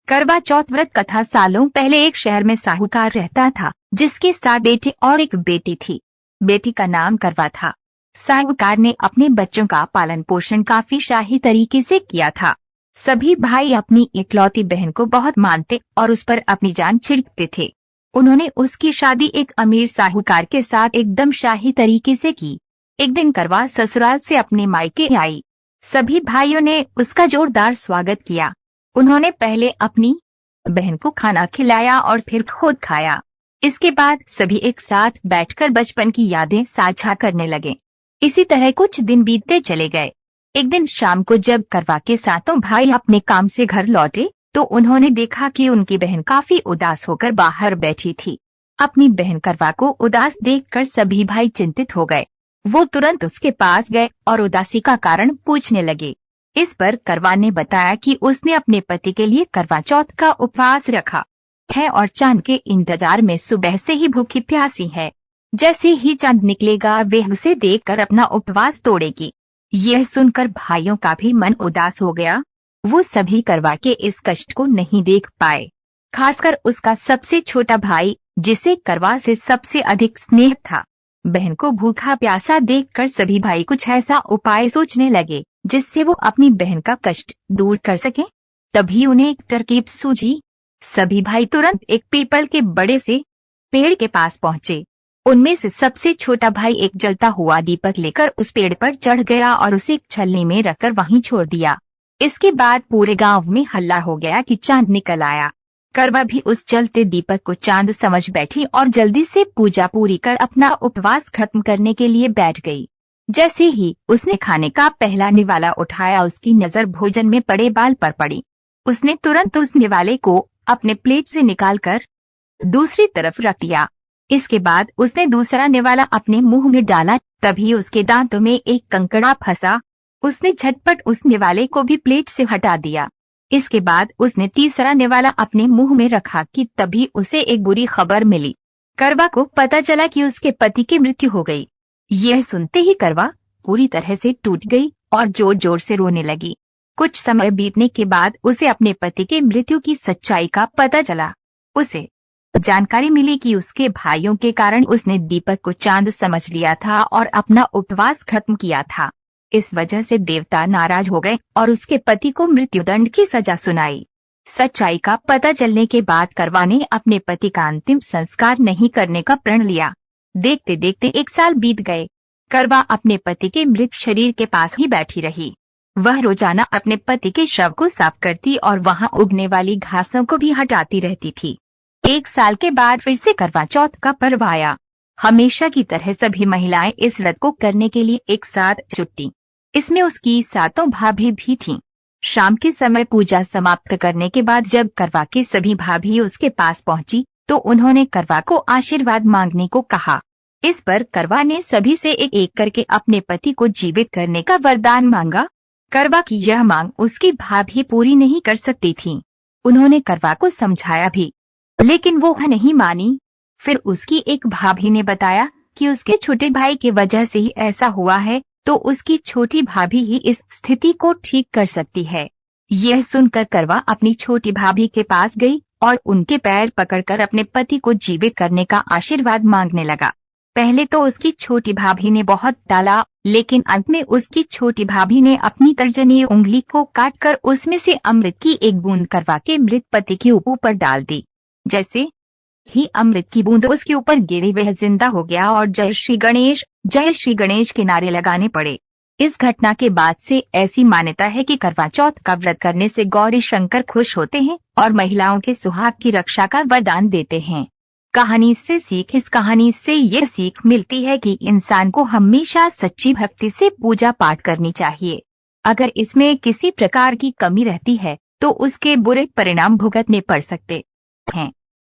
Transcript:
करवा चौथ व्रत कथा। सालों पहले एक शहर में साहूकार रहता था, जिसके 7 बेटे और एक बेटी थी। बेटी का नाम करवा था। साहूकार ने अपने बच्चों का पालन पोषण काफी शाही तरीके से किया था। सभी भाई अपनी इकलौती बहन को बहुत मानते और उस पर अपनी जान छिड़कते थे। उन्होंने उसकी शादी एक अमीर साहूकार के साथ एकदम शाही तरीके से की। एक दिन करवा ससुराल से अपने मायके आई। सभी भाइयों ने उसका जोरदार स्वागत किया। उन्होंने पहले अपनी बहन को खाना खिलाया और फिर खुद खाया। इसके बाद सभी एक साथ बैठकर बचपन की यादें साझा करने लगे। इसी तरह कुछ दिन बीतते चले गए। एक दिन शाम को जब करवा के सातों भाई अपने काम से घर लौटे तो उन्होंने देखा कि उनकी बहन काफी उदास होकर बाहर बैठी थी। अपनी बहन करवा को उदास देखकर सभी भाई चिंतित हो गए। वो तुरंत उसके पास गए और उदासी का कारण पूछने लगे। इस पर करवा ने बताया कि उसने अपने पति के लिए करवा चौथ का उपवास रखा है और चांद के इंतजार में सुबह से ही भूखी प्यासी है। जैसे ही चांद निकलेगा वे उसे देखकर अपना उपवास तोड़ेगी। यह सुनकर भाइयों का भी मन उदास हो गया। वो सभी करवा के इस कष्ट को नहीं देख पाए, खासकर उसका सबसे छोटा भाई जिसे करवा से सबसे अधिक स्नेह था। बहन को भूखा प्यासा देखकर सभी भाई कुछ ऐसा उपाय सोचने लगे जिससे वो अपनी बहन का कष्ट दूर कर सके। तभी उन्हें एक तरकीब सूझी। सभी भाई तुरंत एक पीपल के बड़े से पेड़ के पास पहुंचे। उनमें से सबसे छोटा भाई एक जलता हुआ दीपक लेकर उस पेड़ पर चढ़ गया और उसे एक छलनी में रखकर वहीं छोड़ दिया। इसके बाद पूरे गांव में हल्ला हो गया कि चांद निकल आया। करवा भी उस जलते दीपक को चांद समझ बैठी और जल्दी से पूजा पूरी कर अपना उपवास खत्म करने के लिए बैठ गई। जैसे ही उसने खाने का पहला निवाला उठाया उसकी नजर भोजन में पड़े बाल पर पड़ी। उसने तुरंत उस निवाले को अपने प्लेट से निकालकर दूसरी तरफ रख दिया। इसके बाद उसने दूसरा निवाला अपने मुंह में डाला। तभी उसके दांतों में एक कंकड़ा फंसा। उसने झटपट उस निवाले को भी प्लेट से हटा दिया। इसके बाद उसने तीसरा निवाला अपने मुंह में रखा कि तभी उसे एक बुरी खबर मिली। करवा को पता चला कि उसके पति की मृत्यु हो गई। यह सुनते ही करवा पूरी तरह से टूट गई और जोर जोर से रोने लगी। कुछ समय बीतने के बाद उसे अपने पति के मृत्यु की सच्चाई का पता चला। उसे जानकारी मिली कि उसके भाइयों के कारण उसने दीपक को चांद समझ लिया था और अपना उपवास खत्म किया था। इस वजह से देवता नाराज हो गए और उसके पति को मृत्युदंड की सजा सुनाई। सच्चाई का पता चलने के बाद करवा ने अपने पति का अंतिम संस्कार नहीं करने का प्रण लिया। देखते देखते 1 साल बीत गए। करवा अपने पति के मृत शरीर के पास ही बैठी रही। वह रोजाना अपने पति के शव को साफ करती और वहां उगने वाली घासों को भी हटाती रहती थी। 1 साल के बाद फिर से करवा चौथ का पर्व आया। हमेशा की तरह सभी महिलाएं इस व्रत को करने के लिए एक साथ जुटी। इसमें उसकी 7 भाभी भी थीं। शाम के समय पूजा समाप्त करने के बाद जब करवा की सभी भाभी उसके पास पहुंची तो उन्होंने करवा को आशीर्वाद मांगने को कहा। इस पर करवा ने सभी से एक एक करके अपने पति को जीवित करने का वरदान मांगा। करवा की यह मांग उसकी भाभी पूरी नहीं कर सकती थी। उन्होंने करवा को समझाया भी, लेकिन वो नहीं मानी। फिर उसकी एक भाभी ने बताया कि उसके छोटे भाई की वजह से ही ऐसा हुआ है, तो उसकी छोटी भाभी ही इस स्थिति को ठीक कर सकती है। यह सुनकर करवा अपनी छोटी भाभी के पास गई और उनके पैर पकड़कर अपने पति को जीवित करने का आशीर्वाद मांगने लगा। पहले तो उसकी छोटी भाभी ने बहुत टाला, लेकिन अंत में उसकी छोटी भाभी ने अपनी तर्जनी उंगली को काटकर उसमें से अमृत की एक बूंद करवा के मृत पति के ऊपर डाल दी। जैसे ही अमृत की बूंद उसके ऊपर गिरी वह जिंदा हो गया और जय श्री गणेश के नारे लगाने पड़े। इस घटना के बाद से ऐसी मान्यता है कि करवा चौथ का व्रत करने से गौरी शंकर खुश होते हैं और महिलाओं के सुहाग की रक्षा का वरदान देते हैं। कहानी से सीख। इस कहानी से ये सीख मिलती है कि इंसान को हमेशा सच्ची भक्ति से पूजा पाठ करनी चाहिए। अगर इसमें किसी प्रकार की कमी रहती है तो उसके बुरे परिणाम भुगतने पड़ सकते हैं।